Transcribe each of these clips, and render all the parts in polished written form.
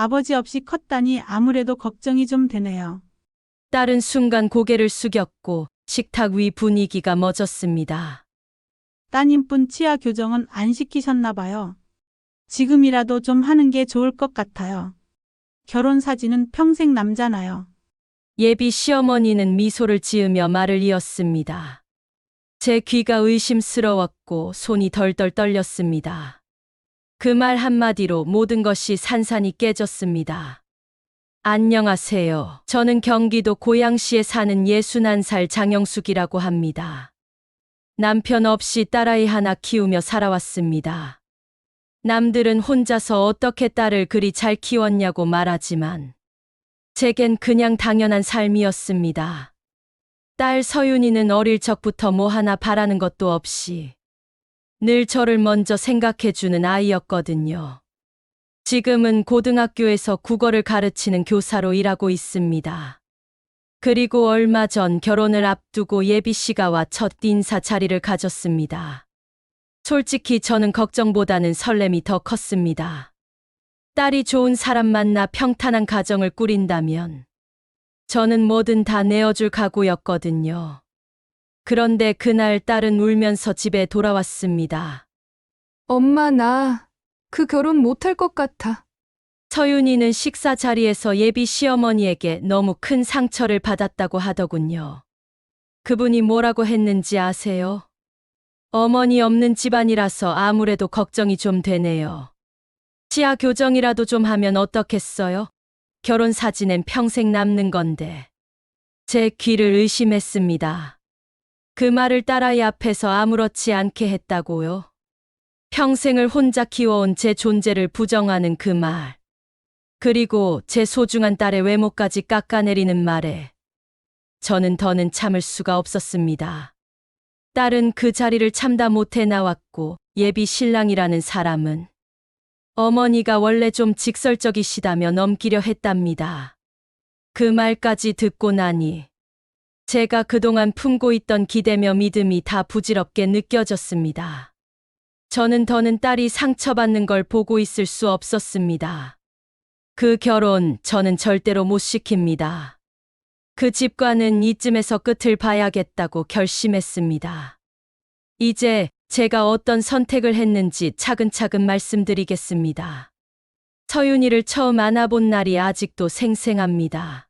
아버지 없이 컸다니 아무래도 걱정이 좀 되네요. 딸은 순간 고개를 숙였고 식탁 위 분위기가 멎었습니다. 따님뿐 치아 교정은 안 시키셨나 봐요. 지금이라도 좀 하는 게 좋을 것 같아요. 결혼 사진은 평생 남잖아요. 예비 시어머니는 미소를 지으며 말을 이었습니다. 제 귀가 의심스러웠고 손이 덜덜 떨렸습니다. 그 말 한마디로 모든 것이 산산이 깨졌습니다. 안녕하세요. 저는 경기도 고양시에 사는 61살 장영숙이라고 합니다. 남편 없이 딸아이 하나 키우며 살아왔습니다. 남들은 혼자서 어떻게 딸을 그리 잘 키웠냐고 말하지만 제겐 그냥 당연한 삶이었습니다. 딸 서윤이는 어릴 적부터 뭐 하나 바라는 것도 없이 늘 저를 먼저 생각해주는 아이였거든요. 지금은 고등학교에서 국어를 가르치는 교사로 일하고 있습니다. 그리고 얼마 전 결혼을 앞두고 예비 씨가 와 첫 인사 자리를 가졌습니다. 솔직히 저는 걱정보다는 설렘이 더 컸습니다. 딸이 좋은 사람 만나 평탄한 가정을 꾸린다면 저는 뭐든 다 내어줄 각오였거든요. 그런데 그날 딸은 울면서 집에 돌아왔습니다. 엄마, 나 그 결혼 못할 것 같아. 서윤이는 식사 자리에서 예비 시어머니에게 너무 큰 상처를 받았다고 하더군요. 그분이 뭐라고 했는지 아세요? 어머니 없는 집안이라서 아무래도 걱정이 좀 되네요. 치아 교정이라도 좀 하면 어떻겠어요? 결혼 사진엔 평생 남는 건데. 제 귀를 의심했습니다. 그 말을 딸아이 앞에서 아무렇지 않게 했다고요? 평생을 혼자 키워온 제 존재를 부정하는 그 말. 그리고 제 소중한 딸의 외모까지 깎아내리는 말에 저는 더는 참을 수가 없었습니다. 딸은 그 자리를 참다 못해 나왔고 예비 신랑이라는 사람은 어머니가 원래 좀 직설적이시다며 넘기려 했답니다. 그 말까지 듣고 나니 제가 그동안 품고 있던 기대며 믿음이 다 부질없게 느껴졌습니다. 저는 더는 딸이 상처받는 걸 보고 있을 수 없었습니다. 그 결혼 저는 절대로 못 시킵니다. 그 집과는 이쯤에서 끝을 봐야겠다고 결심했습니다. 이제 제가 어떤 선택을 했는지 차근차근 말씀드리겠습니다. 서윤이를 처음 안아본 날이 아직도 생생합니다.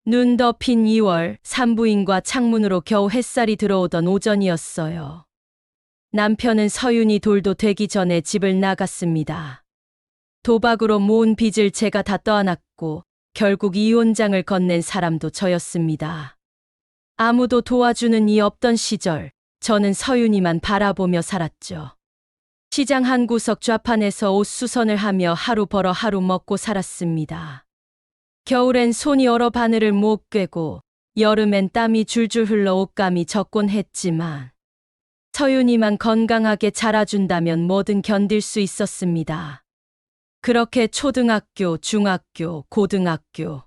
눈 덮인 2월 산부인과 창문으로 겨우 햇살이 들어오던 오전이었어요. 남편은 서윤이 돌도 되기 전에 집을 나갔습니다. 도박으로 모은 빚을 제가 다 떠안았고 결국 이혼장을 건넨 사람도 저였습니다. 아무도 도와주는 이 없던 시절 저는 서윤이만 바라보며 살았죠. 시장 한 구석 좌판에서 옷수선을 하며 하루 벌어 하루 먹고 살았습니다. 겨울엔 손이 얼어 바늘을 못 꿰고 여름엔 땀이 줄줄 흘러 옷감이 젖곤 했지만 서윤이만 건강하게 자라준다면 뭐든 견딜 수 있었습니다. 그렇게 초등학교, 중학교, 고등학교.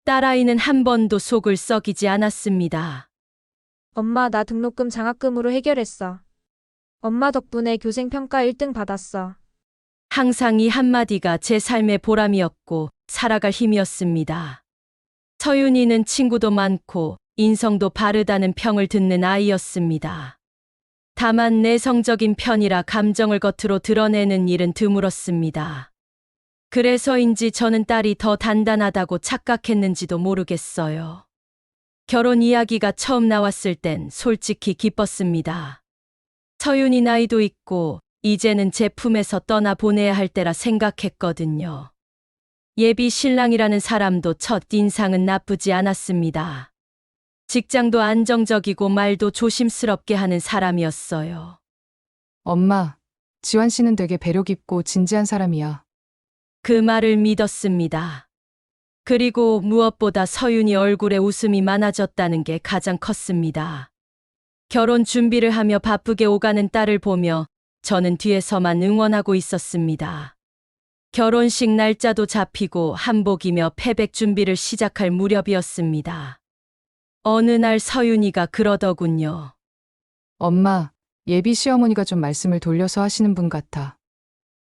딸아이는 한 번도 속을 썩이지 않았습니다. 엄마, 나 등록금 장학금으로 해결했어. 엄마 덕분에 교생평가 1등 받았어. 항상 이 한마디가 제 삶의 보람이었고 살아갈 힘이었습니다. 서윤이는 친구도 많고 인성도 바르다는 평을 듣는 아이였습니다. 다만 내성적인 편이라 감정을 겉으로 드러내는 일은 드물었습니다. 그래서인지 저는 딸이 더 단단하다고 착각했는지도 모르겠어요. 결혼 이야기가 처음 나왔을 땐 솔직히 기뻤습니다. 서윤이 나이도 있고 이제는 제 품에서 떠나 보내야 할 때라 생각했거든요. 예비 신랑이라는 사람도 첫 인상은 나쁘지 않았습니다. 직장도 안정적이고 말도 조심스럽게 하는 사람이었어요. 엄마, 지환 씨는 되게 배려 깊고 진지한 사람이야. 그 말을 믿었습니다. 그리고 무엇보다 서윤이 얼굴에 웃음이 많아졌다는 게 가장 컸습니다. 결혼 준비를 하며 바쁘게 오가는 딸을 보며 저는 뒤에서만 응원하고 있었습니다. 결혼식 날짜도 잡히고 한복이며 패백 준비를 시작할 무렵이었습니다. 어느 날 서윤이가 그러더군요. 엄마, 예비 시어머니가 좀 말씀을 돌려서 하시는 분 같아.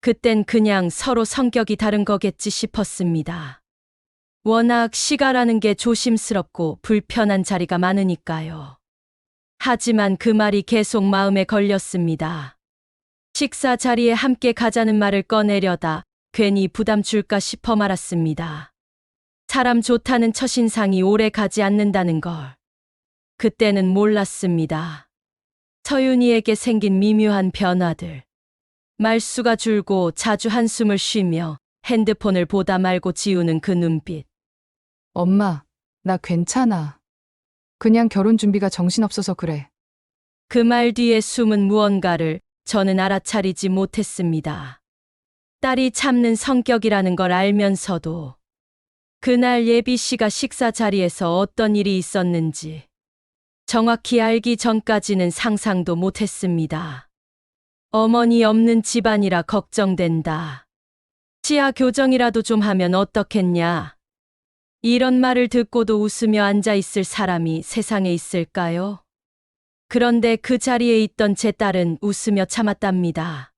그땐 그냥 서로 성격이 다른 거겠지 싶었습니다. 워낙 시가라는 게 조심스럽고 불편한 자리가 많으니까요. 하지만 그 말이 계속 마음에 걸렸습니다. 식사 자리에 함께 가자는 말을 꺼내려다 괜히 부담 줄까 싶어 말았습니다. 사람 좋다는 첫인상이 오래 가지 않는다는 걸. 그때는 몰랐습니다. 서윤이에게 생긴 미묘한 변화들. 말수가 줄고 자주 한숨을 쉬며 핸드폰을 보다 말고 지우는 그 눈빛. 엄마, 나 괜찮아. 그냥 결혼 준비가 정신없어서 그래. 그 말 뒤에 숨은 무언가를 저는 알아차리지 못했습니다. 딸이 참는 성격이라는 걸 알면서도 그날 예비 씨가 식사 자리에서 어떤 일이 있었는지 정확히 알기 전까지는 상상도 못했습니다. 어머니 없는 집안이라 걱정된다. 치아 교정이라도 좀 하면 어떻겠냐. 이런 말을 듣고도 웃으며 앉아 있을 사람이 세상에 있을까요? 그런데 그 자리에 있던 제 딸은 웃으며 참았답니다.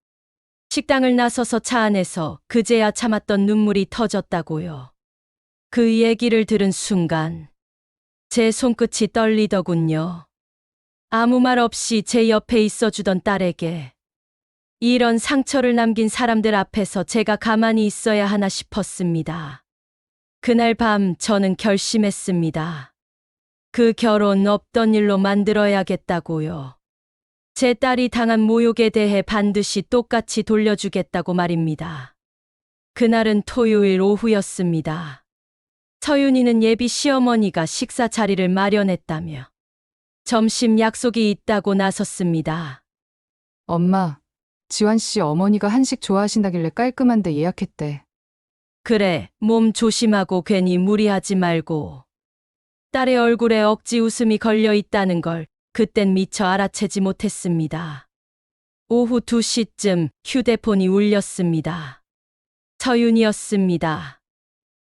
식당을 나서서 차 안에서 그제야 참았던 눈물이 터졌다고요. 그 얘기를 들은 순간 제 손끝이 떨리더군요. 아무 말 없이 제 옆에 있어주던 딸에게 이런 상처를 남긴 사람들 앞에서 제가 가만히 있어야 하나 싶었습니다. 그날 밤 저는 결심했습니다. 그 결혼 없던 일로 만들어야겠다고요. 제 딸이 당한 모욕에 대해 반드시 똑같이 돌려주겠다고 말입니다. 그날은 토요일 오후였습니다. 서윤이는 예비 시어머니가 식사 자리를 마련했다며 점심 약속이 있다고 나섰습니다. 엄마, 지환 씨 어머니가 한식 좋아하신다길래 깔끔한데 예약했대. 그래, 몸 조심하고 괜히 무리하지 말고. 딸의 얼굴에 억지 웃음이 걸려 있다는 걸 그땐 미처 알아채지 못했습니다. 오후 2시쯤 휴대폰이 울렸습니다. 서윤이었습니다.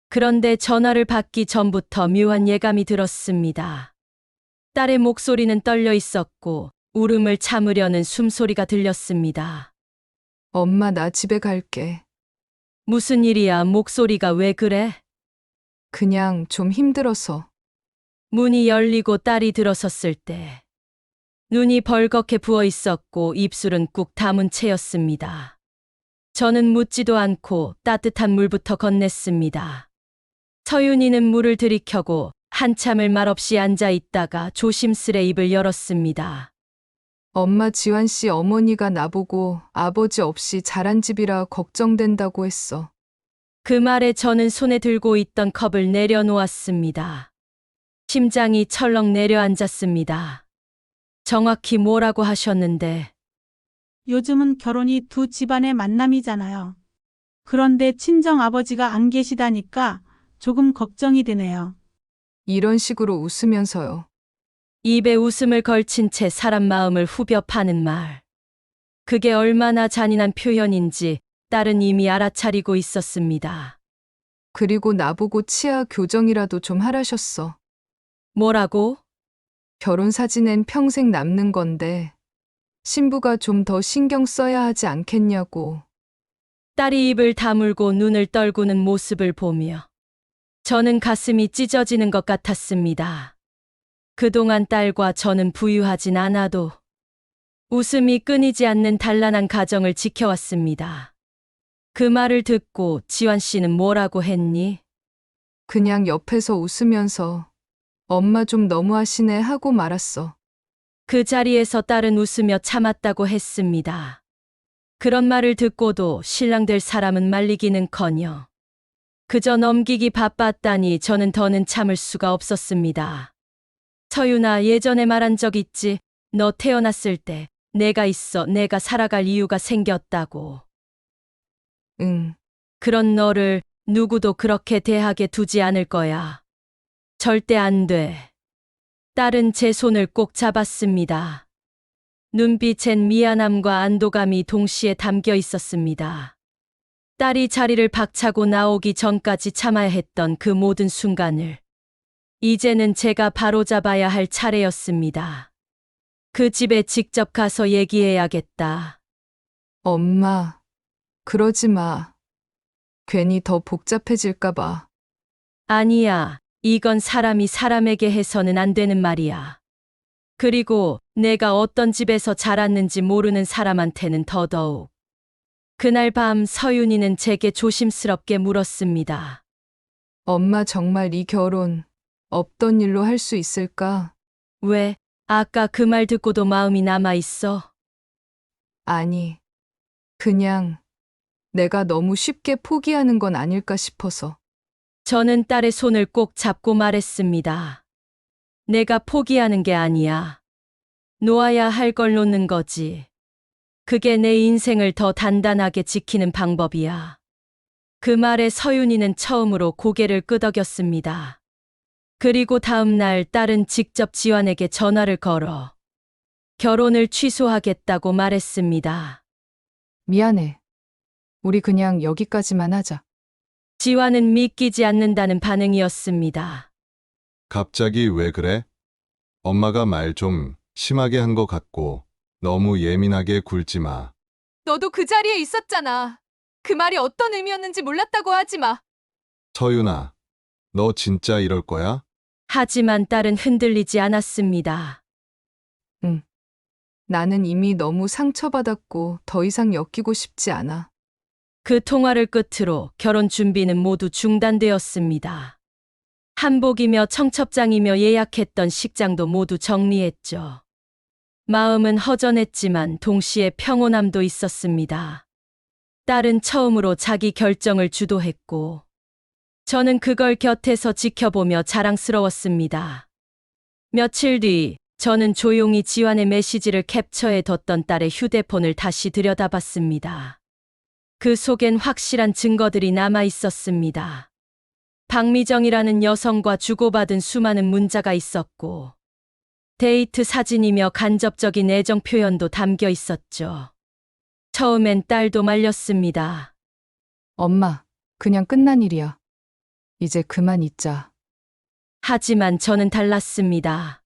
그런데 전화를 받기 전부터 묘한 예감이 들었습니다. 딸의 목소리는 떨려 있었고 울음을 참으려는 숨소리가 들렸습니다. 엄마, 나 집에 갈게. 무슨 일이야? 목소리가 왜 그래? 그냥 좀 힘들어서. 문이 열리고 딸이 들어섰을 때 눈이 벌겋게 부어 있었고 입술은 꾹 다문 채였습니다. 저는 묻지도 않고 따뜻한 물부터 건넸습니다. 서윤이는 물을 들이켜고 한참을 말없이 앉아 있다가 조심스레 입을 열었습니다. 엄마, 지환 씨 어머니가 나보고 아버지 없이 자란 집이라 걱정된다고 했어. 그 말에 저는 손에 들고 있던 컵을 내려놓았습니다. 심장이 철렁 내려앉았습니다. 정확히 뭐라고 하셨는데? 요즘은 결혼이 두 집안의 만남이잖아요. 그런데 친정 아버지가 안 계시다니까 조금 걱정이 되네요. 이런 식으로 웃으면서요. 입에 웃음을 걸친 채 사람 마음을 후벼 파는 말. 그게 얼마나 잔인한 표현인지 딸은 이미 알아차리고 있었습니다. 그리고 나보고 치아 교정이라도 좀 하라셨어. 뭐라고? 결혼 사진엔 평생 남는 건데 신부가 좀 더 신경 써야 하지 않겠냐고. 딸이 입을 다물고 눈을 떨구는 모습을 보며 저는 가슴이 찢어지는 것 같았습니다. 그동안 딸과 저는 부유하진 않아도 웃음이 끊이지 않는 단란한 가정을 지켜왔습니다. 그 말을 듣고 지환 씨는 뭐라고 했니? 그냥 옆에서 웃으면서 엄마 좀 너무하시네 하고 말았어. 그 자리에서 딸은 웃으며 참았다고 했습니다. 그런 말을 듣고도 신랑 될 사람은 말리기는커녕 그저 넘기기 바빴다니 저는 더는 참을 수가 없었습니다. 서윤아, 예전에 말한 적 있지? 너 태어났을 때 내가 있어 내가 살아갈 이유가 생겼다고. 응. 그런 너를 누구도 그렇게 대하게 두지 않을 거야. 절대 안 돼. 딸은 제 손을 꼭 잡았습니다. 눈빛엔 미안함과 안도감이 동시에 담겨 있었습니다. 딸이 자리를 박차고 나오기 전까지 참아야 했던 그 모든 순간을 이제는 제가 바로잡아야 할 차례였습니다. 그 집에 직접 가서 얘기해야겠다. 엄마, 그러지 마. 괜히 더 복잡해질까봐. 아니야. 이건 사람이 사람에게 해서는 안 되는 말이야. 그리고 내가 어떤 집에서 자랐는지 모르는 사람한테는 더더욱. 그날 밤 서윤이는 제게 조심스럽게 물었습니다. 엄마 정말 이 결혼 없던 일로 할 수 있을까? 왜? 아까 그 말 듣고도 마음이 남아 있어? 아니, 그냥 내가 너무 쉽게 포기하는 건 아닐까 싶어서. 저는 딸의 손을 꼭 잡고 말했습니다. 내가 포기하는 게 아니야. 놓아야 할 걸 놓는 거지. 그게 내 인생을 더 단단하게 지키는 방법이야. 그 말에 서윤이는 처음으로 고개를 끄덕였습니다. 그리고 다음 날 딸은 직접 지환에게 전화를 걸어 결혼을 취소하겠다고 말했습니다. 미안해. 우리 그냥 여기까지만 하자. 지환은 믿기지 않는다는 반응이었습니다. 갑자기 왜 그래? 엄마가 말 좀 심하게 한 것 같고 너무 예민하게 굴지 마. 너도 그 자리에 있었잖아. 그 말이 어떤 의미였는지 몰랐다고 하지 마. 서윤아, 너 진짜 이럴 거야? 하지만 딸은 흔들리지 않았습니다. 나는 이미 너무 상처받았고 더 이상 엮이고 싶지 않아. 그 통화를 끝으로 결혼 준비는 모두 중단되었습니다. 한복이며 청첩장이며 예약했던 식장도 모두 정리했죠. 마음은 허전했지만 동시에 평온함도 있었습니다. 딸은 처음으로 자기 결정을 주도했고, 저는 그걸 곁에서 지켜보며 자랑스러웠습니다. 며칠 뒤, 저는 조용히 지환의 메시지를 캡처해 뒀던 딸의 휴대폰을 다시 들여다봤습니다. 그 속엔 확실한 증거들이 남아 있었습니다. 박미정이라는 여성과 주고받은 수많은 문자가 있었고, 데이트 사진이며 간접적인 애정 표현도 담겨 있었죠. 처음엔 딸도 말렸습니다. 엄마, 그냥 끝난 일이야. 이제 그만 잊자. 하지만 저는 달랐습니다.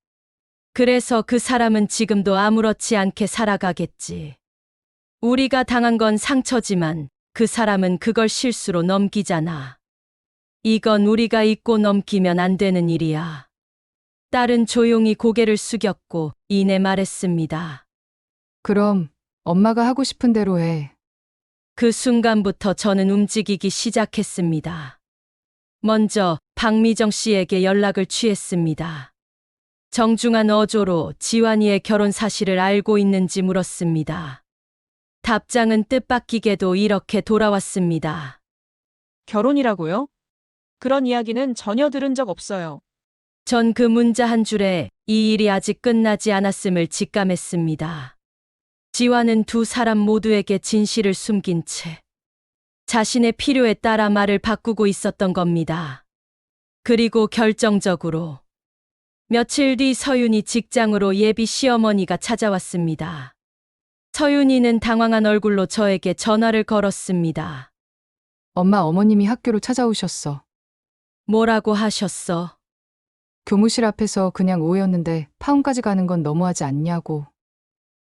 그래서 그 사람은 지금도 아무렇지 않게 살아가겠지. 우리가 당한 건 상처지만 그 사람은 그걸 실수로 넘기잖아. 이건 우리가 잊고 넘기면 안 되는 일이야. 딸은 조용히 고개를 숙였고 이내 말했습니다. 그럼 엄마가 하고 싶은 대로 해. 그 순간부터 저는 움직이기 시작했습니다. 먼저 박미정 씨에게 연락을 취했습니다. 정중한 어조로 지환이의 결혼 사실을 알고 있는지 물었습니다. 답장은 뜻밖이게도 이렇게 돌아왔습니다. 결혼이라고요? 그런 이야기는 전혀 들은 적 없어요. 전 그 문자 한 줄에 이 일이 아직 끝나지 않았음을 직감했습니다. 지환은 두 사람 모두에게 진실을 숨긴 채 자신의 필요에 따라 말을 바꾸고 있었던 겁니다. 그리고 결정적으로 며칠 뒤 서윤이 직장으로 예비 시어머니가 찾아왔습니다. 서윤이는 당황한 얼굴로 저에게 전화를 걸었습니다. 엄마 어머님이 학교로 찾아오셨어. 뭐라고 하셨어? 교무실 앞에서 그냥 오해였는데 파혼까지 가는 건 너무하지 않냐고.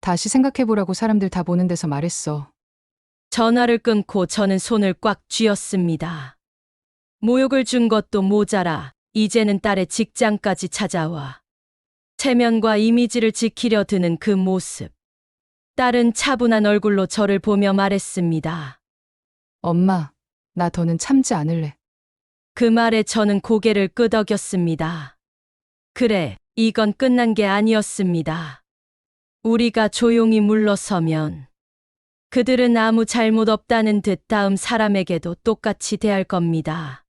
다시 생각해보라고 사람들 다 보는 데서 말했어. 전화를 끊고 저는 손을 꽉 쥐었습니다. 모욕을 준 것도 모자라 이제는 딸의 직장까지 찾아와 체면과 이미지를 지키려 드는 그 모습. 딸은 차분한 얼굴로 저를 보며 말했습니다. 엄마, 나 더는 참지 않을래. 그 말에 저는 고개를 끄덕였습니다. 그래, 이건 끝난 게 아니었습니다. 우리가 조용히 물러서면 그들은 아무 잘못 없다는 듯 다음 사람에게도 똑같이 대할 겁니다.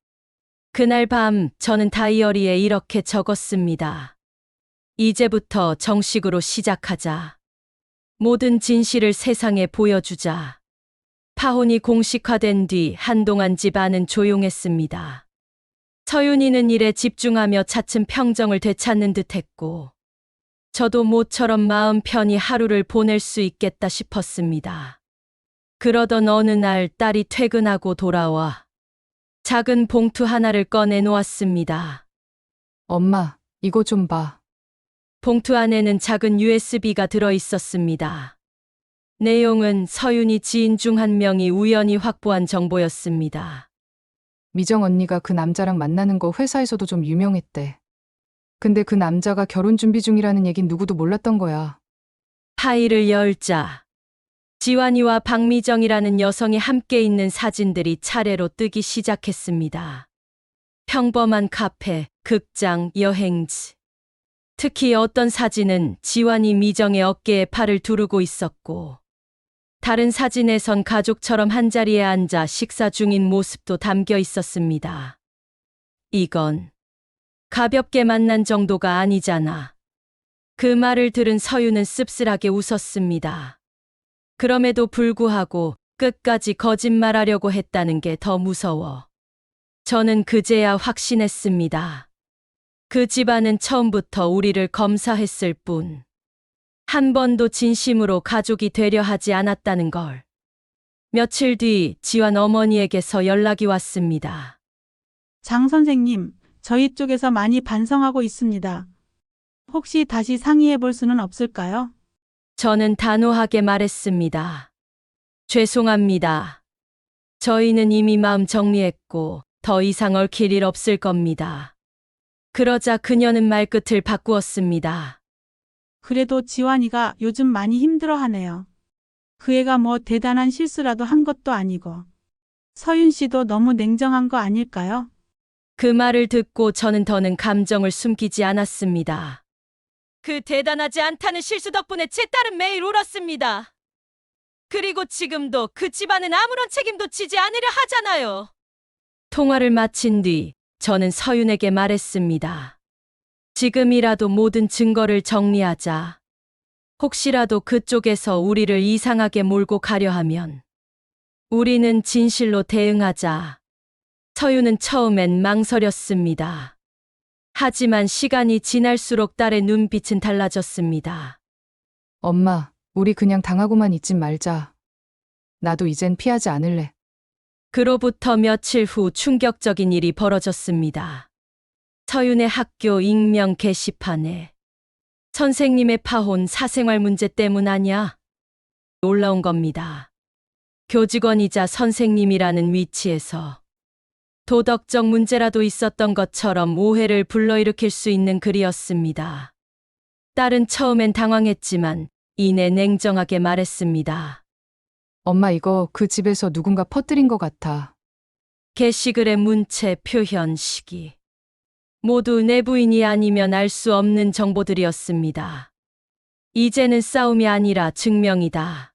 그날 밤 저는 다이어리에 이렇게 적었습니다. 이제부터 정식으로 시작하자. 모든 진실을 세상에 보여주자. 파혼이 공식화된 뒤 한동안 집안은 조용했습니다. 서윤이는 일에 집중하며 차츰 평정을 되찾는 듯했고 저도 모처럼 마음 편히 하루를 보낼 수 있겠다 싶었습니다. 그러던 어느 날 딸이 퇴근하고 돌아와 작은 봉투 하나를 꺼내 놓았습니다. 엄마, 이거 좀 봐. 봉투 안에는 작은 USB가 들어 있었습니다. 내용은 서윤이 지인 중 한 명이 우연히 확보한 정보였습니다. 미정 언니가 그 남자랑 만나는 거 회사에서도 좀 유명했대. 근데 그 남자가 결혼 준비 중이라는 얘긴 누구도 몰랐던 거야. 파일을 열자 지환이와 박미정이라는 여성이 함께 있는 사진들이 차례로 뜨기 시작했습니다. 평범한 카페, 극장, 여행지. 특히 어떤 사진은 지환이 미정의 어깨에 팔을 두르고 있었고, 다른 사진에선 가족처럼 한자리에 앉아 식사 중인 모습도 담겨 있었습니다. 이건 가볍게 만난 정도가 아니잖아. 그 말을 들은 서유는 씁쓸하게 웃었습니다. 그럼에도 불구하고 끝까지 거짓말하려고 했다는 게 더 무서워. 저는 그제야 확신했습니다. 그 집안은 처음부터 우리를 검사했을 뿐, 한 번도 진심으로 가족이 되려 하지 않았다는 걸. 며칠 뒤 지환 어머니에게서 연락이 왔습니다. 장 선생님, 저희 쪽에서 많이 반성하고 있습니다. 혹시 다시 상의해 볼 수는 없을까요? 저는 단호하게 말했습니다. 죄송합니다. 저희는 이미 마음 정리했고 더 이상 얽힐 일 없을 겁니다. 그러자 그녀는 말끝을 바꾸었습니다. 그래도 지환이가 요즘 많이 힘들어하네요. 그 애가 뭐 대단한 실수라도 한 것도 아니고. 서윤 씨도 너무 냉정한 거 아닐까요? 그 말을 듣고 저는 더는 감정을 숨기지 않았습니다. 그 대단하지 않다는 실수 덕분에 제 딸은 매일 울었습니다. 그리고 지금도 그 집안은 아무런 책임도 지지 않으려 하잖아요. 통화를 마친 뒤 저는 서윤에게 말했습니다. 지금이라도 모든 증거를 정리하자. 혹시라도 그쪽에서 우리를 이상하게 몰고 가려 하면 우리는 진실로 대응하자. 서윤은 처음엔 망설였습니다. 하지만 시간이 지날수록 딸의 눈빛은 달라졌습니다. 엄마, 우리 그냥 당하고만 있진 말자. 나도 이젠 피하지 않을래. 그로부터 며칠 후 충격적인 일이 벌어졌습니다. 서윤의 학교 익명 게시판에 선생님의 파혼 사생활 문제 때문 아냐? 올라온 겁니다. 교직원이자 선생님이라는 위치에서 도덕적 문제라도 있었던 것처럼 오해를 불러일으킬 수 있는 글이었습니다. 딸은 처음엔 당황했지만 이내 냉정하게 말했습니다. 엄마 이거 그 집에서 누군가 퍼뜨린 것 같아. 게시글의 문체, 표현, 시기. 모두 내부인이 아니면 알 수 없는 정보들이었습니다. 이제는 싸움이 아니라 증명이다.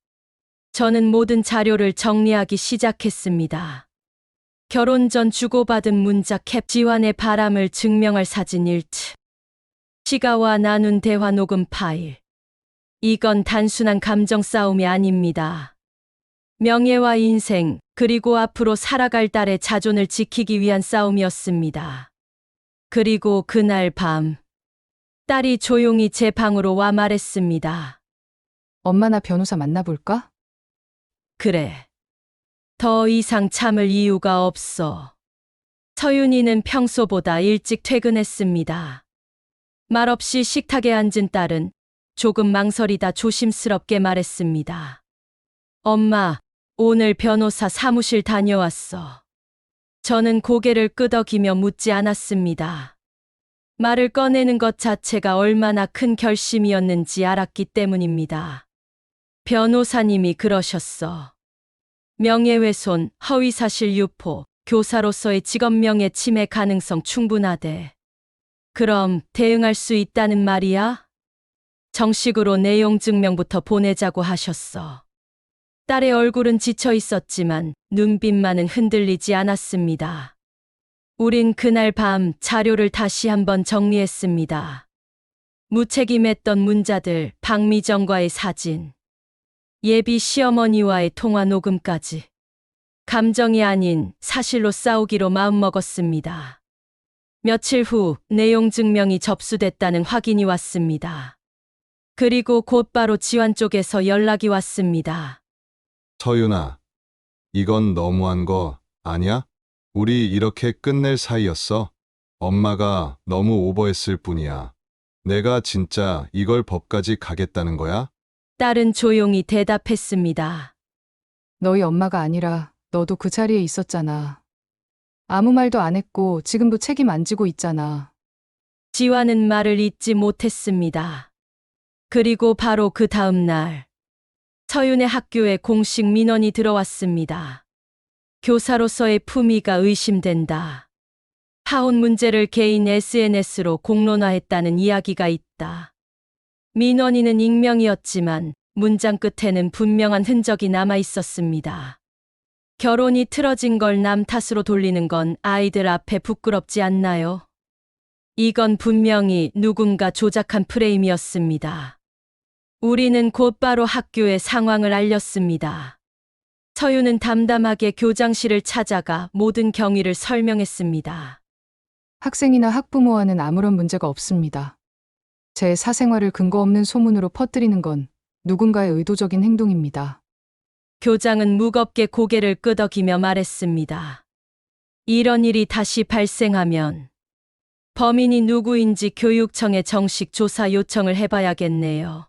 저는 모든 자료를 정리하기 시작했습니다. 결혼 전 주고받은 문자 캡, 지환의 바람을 증명할 사진 일치. 시가와 나눈 대화 녹음 파일. 이건 단순한 감정 싸움이 아닙니다. 명예와 인생, 그리고 앞으로 살아갈 딸의 자존을 지키기 위한 싸움이었습니다. 그리고 그날 밤, 딸이 조용히 제 방으로 와 말했습니다. 엄마 나 변호사 만나볼까? 그래. 더 이상 참을 이유가 없어. 서윤이는 평소보다 일찍 퇴근했습니다. 말없이 식탁에 앉은 딸은 조금 망설이다 조심스럽게 말했습니다. 엄마, 오늘 변호사 사무실 다녀왔어. 저는 고개를 끄덕이며 묻지 않았습니다. 말을 꺼내는 것 자체가 얼마나 큰 결심이었는지 알았기 때문입니다. 변호사님이 그러셨어. 명예훼손, 허위사실 유포, 교사로서의 직업명예 침해 가능성 충분하대. 그럼 대응할 수 있다는 말이야? 정식으로 내용 증명부터 보내자고 하셨어. 딸의 얼굴은 지쳐 있었지만 눈빛만은 흔들리지 않았습니다. 우린 그날 밤 자료를 다시 한번 정리했습니다. 무책임했던 문자들, 박미정과의 사진, 예비 시어머니와의 통화 녹음까지. 감정이 아닌 사실로 싸우기로 마음먹었습니다. 며칠 후 내용 증명이 접수됐다는 확인이 왔습니다. 그리고 곧바로 지환 쪽에서 연락이 왔습니다. 서윤아, 이건 너무한 거 아니야? 우리 이렇게 끝낼 사이였어? 엄마가 너무 오버했을 뿐이야. 내가 진짜 이걸 법까지 가겠다는 거야? 딸은 조용히 대답했습니다. 너희 엄마가 아니라 너도 그 자리에 있었잖아. 아무 말도 안 했고 지금도 책임 안 지고 있잖아. 지환은 말을 잇지 못했습니다. 그리고 바로 그 다음 날, 서윤의 학교에 공식 민원이 들어왔습니다. 교사로서의 품위가 의심된다. 파혼 문제를 개인 SNS로 공론화했다는 이야기가 있다. 민원인은 익명이었지만 문장 끝에는 분명한 흔적이 남아 있었습니다. 결혼이 틀어진 걸 남 탓으로 돌리는 건 아이들 앞에 부끄럽지 않나요? 이건 분명히 누군가 조작한 프레임이었습니다. 우리는 곧바로 학교에 상황을 알렸습니다. 서윤은 담담하게 교장실을 찾아가 모든 경위를 설명했습니다. 학생이나 학부모와는 아무런 문제가 없습니다. 제 사생활을 근거 없는 소문으로 퍼뜨리는 건 누군가의 의도적인 행동입니다. 교장은 무겁게 고개를 끄덕이며 말했습니다. 이런 일이 다시 발생하면 범인이 누구인지 교육청에 정식 조사 요청을 해봐야겠네요.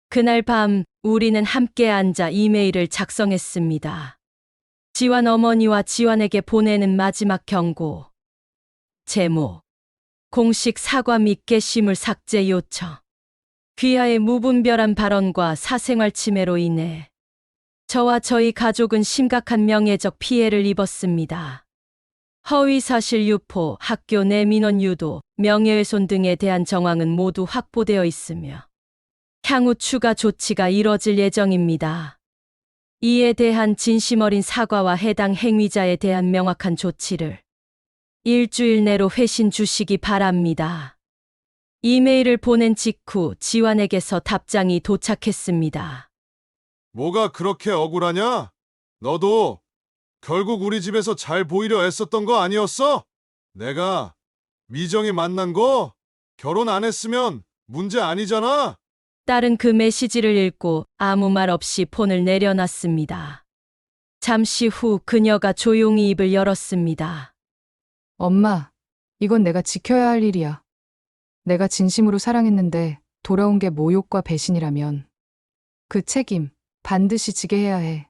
그날 밤 우리는 함께 앉아 이메일을 작성했습니다. 지환 어머니와 지환에게 보내는 마지막 경고. 제목. 공식 사과 및 게시물 삭제 요청. 귀하의 무분별한 발언과 사생활 침해로 인해 저와 저희 가족은 심각한 명예적 피해를 입었습니다. 허위사실 유포, 학교 내 민원 유도, 명예훼손 등에 대한 정황은 모두 확보되어 있으며 향후 추가 조치가 이뤄질 예정입니다. 이에 대한 진심 어린 사과와 해당 행위자에 대한 명확한 조치를 일주일 내로 회신 주시기 바랍니다. 이메일을 보낸 직후 지환에게서 답장이 도착했습니다. 뭐가 그렇게 억울하냐? 너도 결국 우리 집에서 잘 보이려 애썼던 거 아니었어? 내가 미정이 만난 거 결혼 안 했으면 문제 아니잖아. 딸은 그 메시지를 읽고 아무 말 없이 폰을 내려놨습니다. 잠시 후 그녀가 조용히 입을 열었습니다. 엄마, 이건 내가 지켜야 할 일이야. 내가 진심으로 사랑했는데 돌아온 게 모욕과 배신이라면 그 책임 반드시 지게 해야 해.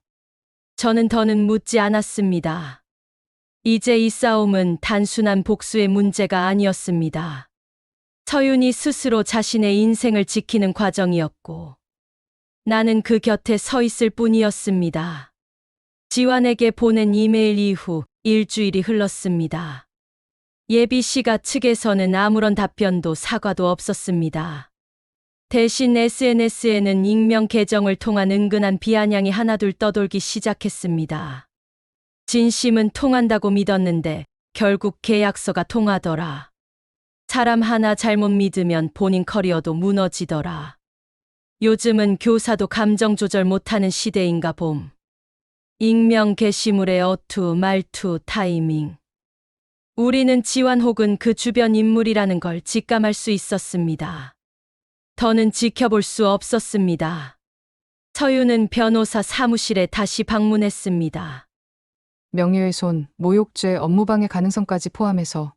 저는 더는 묻지 않았습니다. 이제 이 싸움은 단순한 복수의 문제가 아니었습니다. 서윤이 스스로 자신의 인생을 지키는 과정이었고, 나는 그 곁에 서 있을 뿐이었습니다. 지환에게 보낸 이메일 이후 일주일이 흘렀습니다. 예비 씨가 측에서는 아무런 답변도 사과도 없었습니다. 대신 SNS에는 익명 계정을 통한 은근한 비아냥이 하나둘 떠돌기 시작했습니다. 진심은 통한다고 믿었는데 결국 계약서가 통하더라. 사람 하나 잘못 믿으면 본인 커리어도 무너지더라. 요즘은 교사도 감정 조절 못하는 시대인가 봄. 익명 게시물의 어투, 말투, 타이밍. 우리는 지환 혹은 그 주변 인물이라는 걸 직감할 수 있었습니다. 더는 지켜볼 수 없었습니다. 서윤은 변호사 사무실에 다시 방문했습니다. 명예훼손, 모욕죄, 업무방해 가능성까지 포함해서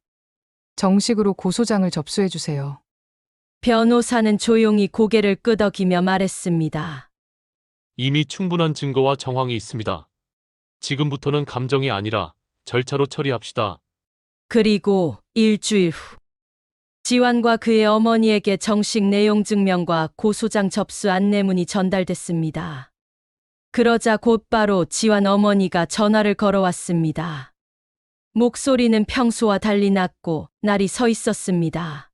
정식으로 고소장을 접수해 주세요. 변호사는 조용히 고개를 끄덕이며 말했습니다. 이미 충분한 증거와 정황이 있습니다. 지금부터는 감정이 아니라 절차로 처리합시다. 그리고 일주일 후 지환과 그의 어머니에게 정식 내용 증명과 고소장 접수 안내문이 전달됐습니다. 그러자 곧바로 지환 어머니가 전화를 걸어왔습니다. 목소리는 평소와 달리 낮고 날이 서 있었습니다.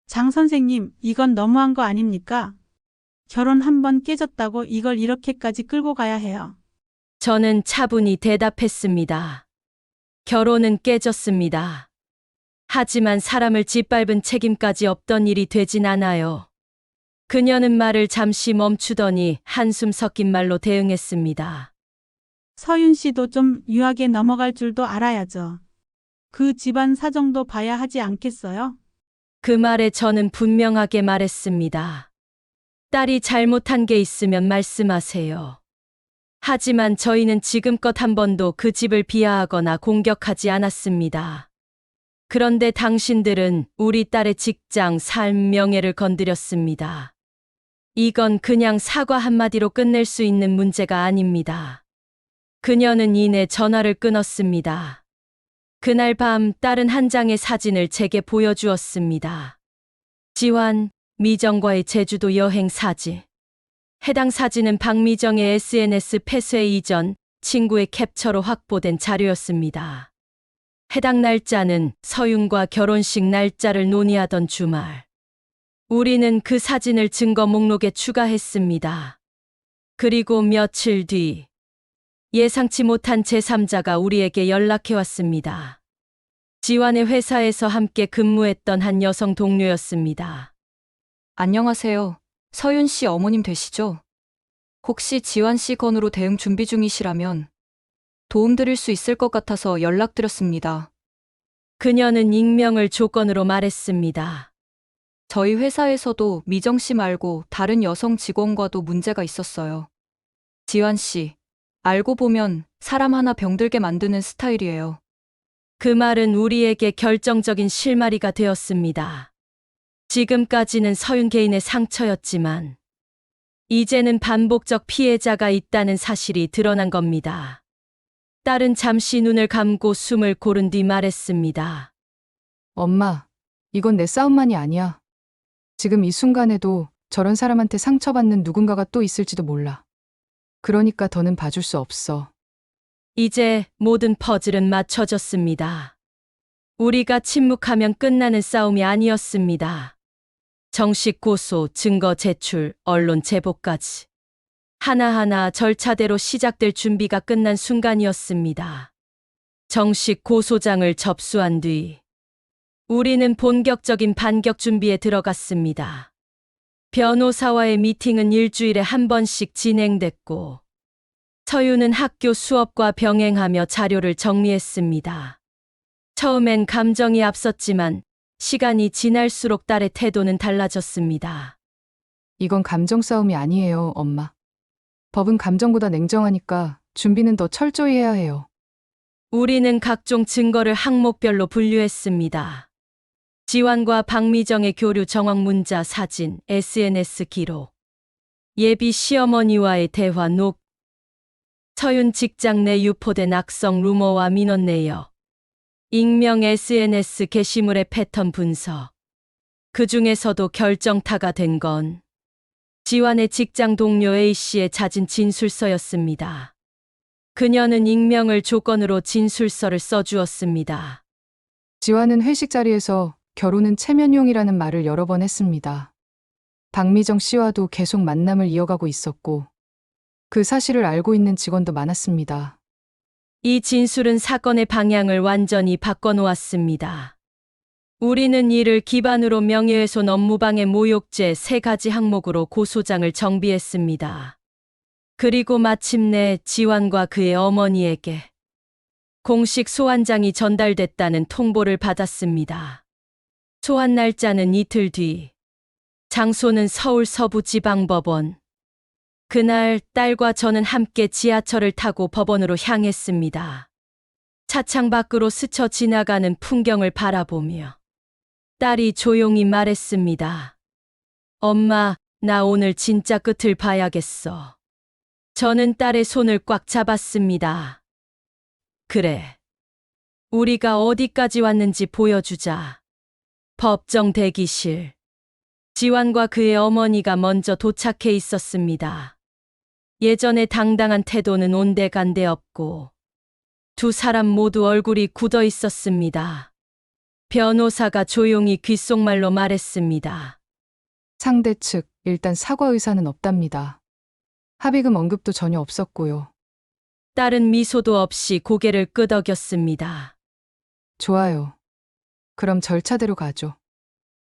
장 선생님, 이건 너무한 거 아닙니까? 결혼 한 번 깨졌다고 이걸 이렇게까지 끌고 가야 해요. 저는 차분히 대답했습니다. 결혼은 깨졌습니다. 하지만 사람을 짓밟은 책임까지 없던 일이 되진 않아요. 그녀는 말을 잠시 멈추더니 한숨 섞인 말로 대응했습니다. 서윤 씨도 좀 유하게 넘어갈 줄도 알아야죠. 그 집안 사정도 봐야 하지 않겠어요? 그 말에 저는 분명하게 말했습니다. 딸이 잘못한 게 있으면 말씀하세요. 하지만 저희는 지금껏 한 번도 그 집을 비하하거나 공격하지 않았습니다. 그런데 당신들은 우리 딸의 직장, 삶, 명예를 건드렸습니다. 이건 그냥 사과 한마디로 끝낼 수 있는 문제가 아닙니다. 그녀는 이내 전화를 끊었습니다. 그날 밤 딸은 한 장의 사진을 제게 보여주었습니다. 지환, 미정과의 제주도 여행 사진. 해당 사진은 박미정의 SNS 폐쇄 이전 친구의 캡처로 확보된 자료였습니다. 해당 날짜는 서윤과 결혼식 날짜를 논의하던 주말. 우리는 그 사진을 증거 목록에 추가했습니다. 그리고 며칠 뒤 예상치 못한 제3자가 우리에게 연락해왔습니다. 지환의 회사에서 함께 근무했던 한 여성 동료였습니다. 안녕하세요. 서윤 씨 어머님 되시죠? 혹시 지환 씨 건으로 대응 준비 중이시라면 도움드릴 수 있을 것 같아서 연락드렸습니다. 그녀는 익명을 조건으로 말했습니다. 저희 회사에서도 미정 씨 말고 다른 여성 직원과도 문제가 있었어요. 지환 씨, 알고 보면 사람 하나 병들게 만드는 스타일이에요. 그 말은 우리에게 결정적인 실마리가 되었습니다. 지금까지는 서윤 개인의 상처였지만 이제는 반복적 피해자가 있다는 사실이 드러난 겁니다. 딸은 잠시 눈을 감고 숨을 고른 뒤 말했습니다. 엄마, 이건 내 싸움만이 아니야. 지금 이 순간에도 저런 사람한테 상처받는 누군가가 또 있을지도 몰라. 그러니까 더는 봐줄 수 없어. 이제 모든 퍼즐은 맞춰졌습니다. 우리가 침묵하면 끝나는 싸움이 아니었습니다. 정식 고소, 증거 제출, 언론 제보까지. 하나하나 절차대로 시작될 준비가 끝난 순간이었습니다. 정식 고소장을 접수한 뒤 우리는 본격적인 반격 준비에 들어갔습니다. 변호사와의 미팅은 일주일에 한 번씩 진행됐고 서윤은 학교 수업과 병행하며 자료를 정리했습니다. 처음엔 감정이 앞섰지만 시간이 지날수록 딸의 태도는 달라졌습니다. 이건 감정 싸움이 아니에요, 엄마. 법은 감정보다 냉정하니까 준비는 더 철저히 해야 해요. 우리는 각종 증거를 항목별로 분류했습니다. 지환과 박미정의 교류 정황 문자 사진, SNS 기록, 예비 시어머니와의 대화 녹, 서윤 직장 내 유포된 악성 루머와 민원 내역, 익명 SNS 게시물의 패턴 분석. 그 중에서도 결정타가 된 건 지환의 직장 동료 A씨의 잦은 진술서였습니다. 그녀는 익명을 조건으로 진술서를 써주었습니다. 지환은 회식 자리에서 결혼은 체면용이라는 말을 여러 번 했습니다. 박미정 씨와도 계속 만남을 이어가고 있었고 그 사실을 알고 있는 직원도 많았습니다. 이 진술은 사건의 방향을 완전히 바꿔놓았습니다. 우리는 이를 기반으로 명예훼손 업무방해 모욕죄 3가지 항목으로 고소장을 정비했습니다. 그리고 마침내 지환과 그의 어머니에게 공식 소환장이 전달됐다는 통보를 받았습니다. 소환 날짜는 이틀 뒤, 장소는 서울 서부지방법원. 그날 딸과 저는 함께 지하철을 타고 법원으로 향했습니다. 차창 밖으로 스쳐 지나가는 풍경을 바라보며 딸이 조용히 말했습니다. 엄마, 나 오늘 진짜 끝을 봐야겠어. 저는 딸의 손을 꽉 잡았습니다. 그래. 우리가 어디까지 왔는지 보여주자. 법정 대기실. 지환과 그의 어머니가 먼저 도착해 있었습니다. 예전의 당당한 태도는 온데간데 없고 두 사람 모두 얼굴이 굳어 있었습니다. 변호사가 조용히 귓속말로 말했습니다. 상대 측 일단 사과 의사는 없답니다. 합의금 언급도 전혀 없었고요. 딸은 미소도 없이 고개를 끄덕였습니다. 좋아요. 그럼 절차대로 가죠.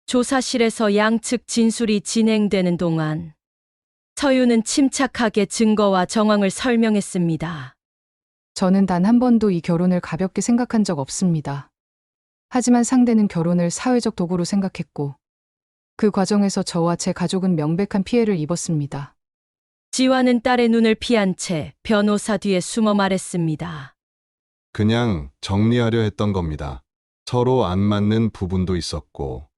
조사실에서 양측 진술이 진행되는 동안 서윤은 침착하게 증거와 정황을 설명했습니다. 저는 단 한 번도 이 결혼을 가볍게 생각한 적 없습니다. 하지만 상대는 결혼을 사회적 도구로 생각했고 그 과정에서 저와 제 가족은 명백한 피해를 입었습니다. 지환은 딸의 눈을 피한 채 변호사 뒤에 숨어 말했습니다. 그냥 정리하려 했던 겁니다. 서로 안 맞는 부분도 있었고.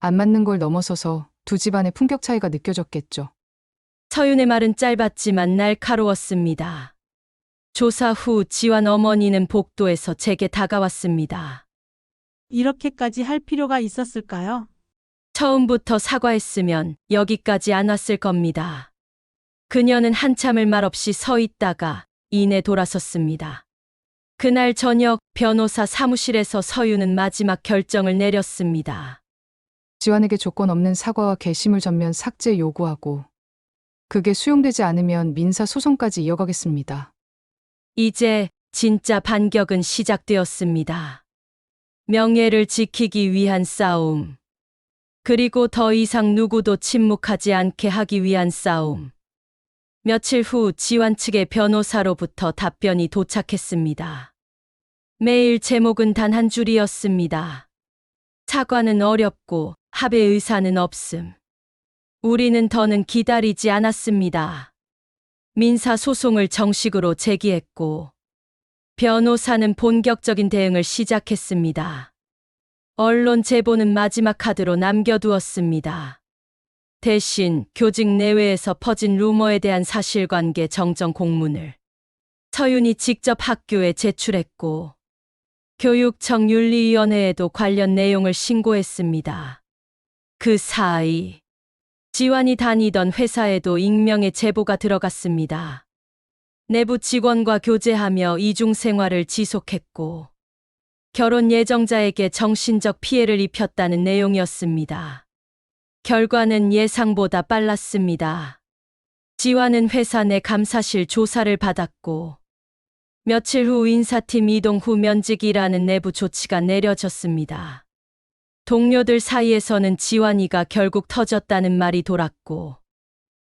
안 맞는 걸 넘어서서 두 집안의 품격 차이가 느껴졌겠죠. 서윤의 말은 짧았지만 날카로웠습니다. 조사 후 지환 어머니는 복도에서 제게 다가왔습니다. 이렇게까지 할 필요가 있었을까요? 처음부터 사과했으면 여기까지 안 왔을 겁니다. 그녀는 한참을 말없이 서 있다가 이내 돌아섰습니다. 그날 저녁 변호사 사무실에서 서윤은 마지막 결정을 내렸습니다. 지환에게 조건 없는 사과와 게시물 전면 삭제 요구하고 그게 수용되지 않으면 민사 소송까지 이어가겠습니다. 이제 진짜 반격은 시작되었습니다. 명예를 지키기 위한 싸움. 그리고 더 이상 누구도 침묵하지 않게 하기 위한 싸움. 며칠 후 지환 측의 변호사로부터 답변이 도착했습니다. 메일 제목은 단 한 줄이었습니다. 사과는 어렵고 합의 의사는 없음. 우리는 더는 기다리지 않았습니다. 민사소송을 정식으로 제기했고 변호사는 본격적인 대응을 시작했습니다. 언론 제보는 마지막 카드로 남겨두었습니다. 대신 교직 내외에서 퍼진 루머에 대한 사실관계 정정 공문을 서윤이 직접 학교에 제출했고 교육청 윤리위원회에도 관련 내용을 신고했습니다. 그 사이 지환이 다니던 회사에도 익명의 제보가 들어갔습니다. 내부 직원과 교제하며 이중 생활을 지속했고 결혼 예정자에게 정신적 피해를 입혔다는 내용이었습니다. 결과는 예상보다 빨랐습니다. 지환은 회사 내 감사실 조사를 받았고 며칠 후 인사팀 이동 후 면직이라는 내부 조치가 내려졌습니다. 동료들 사이에서는 지환이가 결국 터졌다는 말이 돌았고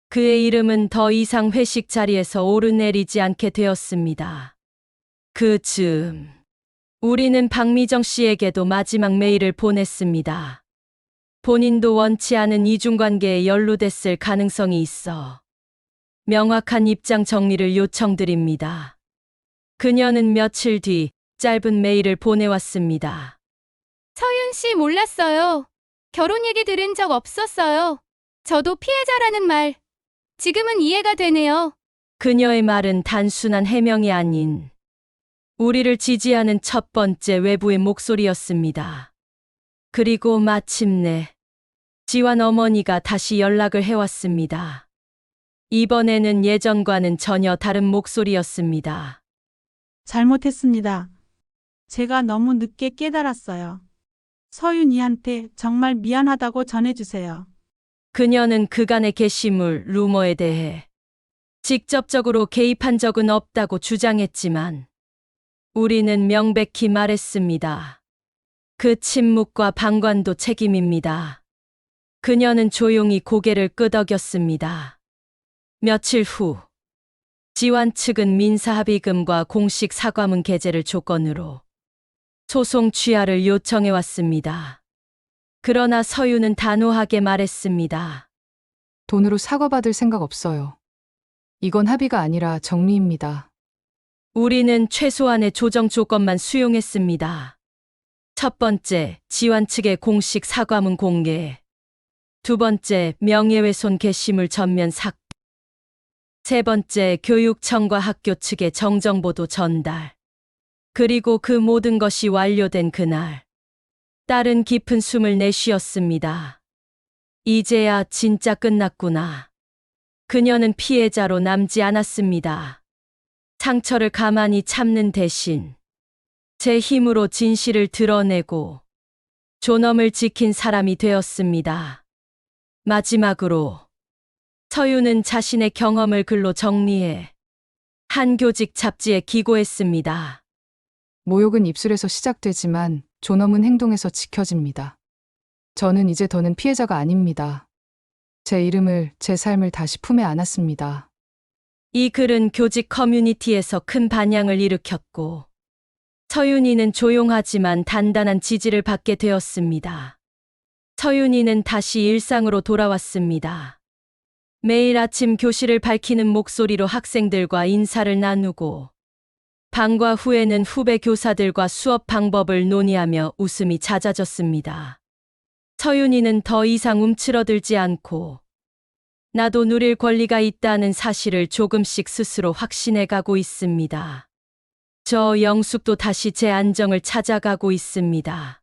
그의 이름은 더 이상 회식 자리에서 오르내리지 않게 되었습니다. 그 즈음 우리는 박미정 씨에게도 마지막 메일을 보냈습니다. 본인도 원치 않은 이중관계에 연루됐을 가능성이 있어 명확한 입장 정리를 요청드립니다. 그녀는 며칠 뒤 짧은 메일을 보내왔습니다. 서윤 씨 몰랐어요. 결혼 얘기 들은 적 없었어요. 저도 피해자라는 말. 지금은 이해가 되네요. 그녀의 말은 단순한 해명이 아닌 우리를 지지하는 첫 번째 외부의 목소리였습니다. 그리고 마침내 지환 어머니가 다시 연락을 해왔습니다. 이번에는 예전과는 전혀 다른 목소리였습니다. 잘못했습니다. 제가 너무 늦게 깨달았어요. 서윤이한테 정말 미안하다고 전해주세요. 그녀는 그간의 게시물, 루머에 대해 직접적으로 개입한 적은 없다고 주장했지만 우리는 명백히 말했습니다. 그 침묵과 방관도 책임입니다. 그녀는 조용히 고개를 끄덕였습니다. 며칠 후 지환 측은 민사합의금과 공식 사과문 게재를 조건으로 소송 취하를 요청해왔습니다. 그러나 서윤은 단호하게 말했습니다. 돈으로 사과받을 생각 없어요. 이건 합의가 아니라 정리입니다. 우리는 최소한의 조정 조건만 수용했습니다. 첫 번째, 지환 측의 공식 사과문 공개. 두 번째, 명예훼손 게시물 전면 삭제. 세 번째, 교육청과 학교 측의 정정보도 전달. 그리고 그 모든 것이 완료된 그날, 딸은 깊은 숨을 내쉬었습니다. 이제야 진짜 끝났구나. 그녀는 피해자로 남지 않았습니다. 상처를 가만히 참는 대신 제 힘으로 진실을 드러내고 존엄을 지킨 사람이 되었습니다. 마지막으로 서윤은 자신의 경험을 글로 정리해 한 교직 잡지에 기고했습니다. 모욕은 입술에서 시작되지만 존엄은 행동에서 지켜집니다. 저는 이제 더는 피해자가 아닙니다. 제 이름을, 제 삶을 다시 품에 안았습니다. 이 글은 교직 커뮤니티에서 큰 반향을 일으켰고 서윤이는 조용하지만 단단한 지지를 받게 되었습니다. 서윤이는 다시 일상으로 돌아왔습니다. 매일 아침 교실을 밝히는 목소리로 학생들과 인사를 나누고 방과 후에는 후배 교사들과 수업 방법을 논의하며 웃음이 잦아졌습니다. 서윤이는 더 이상 움츠러들지 않고 나도 누릴 권리가 있다는 사실을 조금씩 스스로 확신해 가고 있습니다. 저 영숙도 다시 제 안정을 찾아가고 있습니다.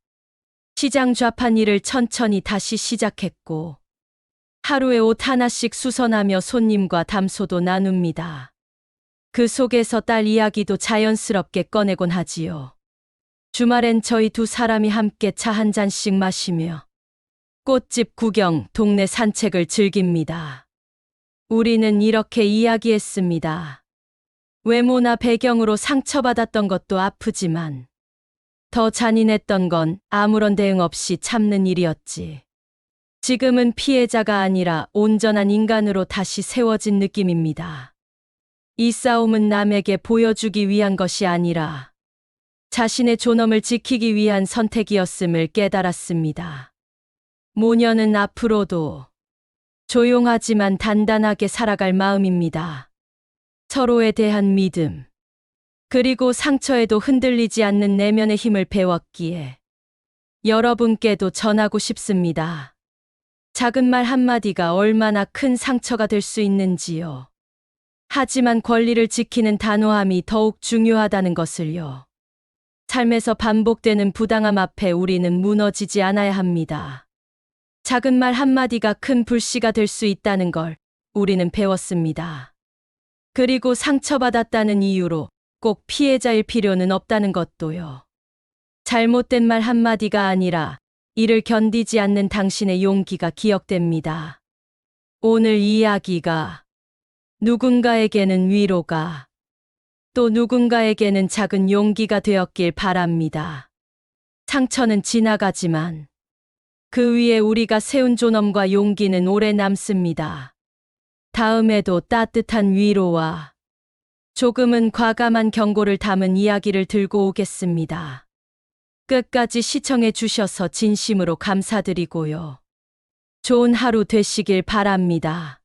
시장 좌판 일을 천천히 다시 시작했고, 하루에 옷 하나씩 수선하며 손님과 담소도 나눕니다. 그 속에서 딸 이야기도 자연스럽게 꺼내곤 하지요. 주말엔 저희 두 사람이 함께 차 한 잔씩 마시며 꽃집 구경, 동네 산책을 즐깁니다. 우리는 이렇게 이야기했습니다. 외모나 배경으로 상처받았던 것도 아프지만 더 잔인했던 건 아무런 대응 없이 참는 일이었지. 지금은 피해자가 아니라 온전한 인간으로 다시 세워진 느낌입니다. 이 싸움은 남에게 보여주기 위한 것이 아니라 자신의 존엄을 지키기 위한 선택이었음을 깨달았습니다. 모녀는 앞으로도 조용하지만 단단하게 살아갈 마음입니다. 서로에 대한 믿음, 그리고 상처에도 흔들리지 않는 내면의 힘을 배웠기에 여러분께도 전하고 싶습니다. 작은 말 한마디가 얼마나 큰 상처가 될 수 있는지요. 하지만 권리를 지키는 단호함이 더욱 중요하다는 것을요. 삶에서 반복되는 부당함 앞에 우리는 무너지지 않아야 합니다. 작은 말 한마디가 큰 불씨가 될 수 있다는 걸 우리는 배웠습니다. 그리고 상처받았다는 이유로 꼭 피해자일 필요는 없다는 것도요. 잘못된 말 한마디가 아니라 이를 견디지 않는 당신의 용기가 기억됩니다. 오늘 이야기가 누군가에게는 위로가, 또 누군가에게는 작은 용기가 되었길 바랍니다. 상처는 지나가지만 그 위에 우리가 세운 존엄과 용기는 오래 남습니다. 다음에도 따뜻한 위로와 조금은 과감한 경고를 담은 이야기를 들고 오겠습니다. 끝까지 시청해 주셔서 진심으로 감사드리고요. 좋은 하루 되시길 바랍니다.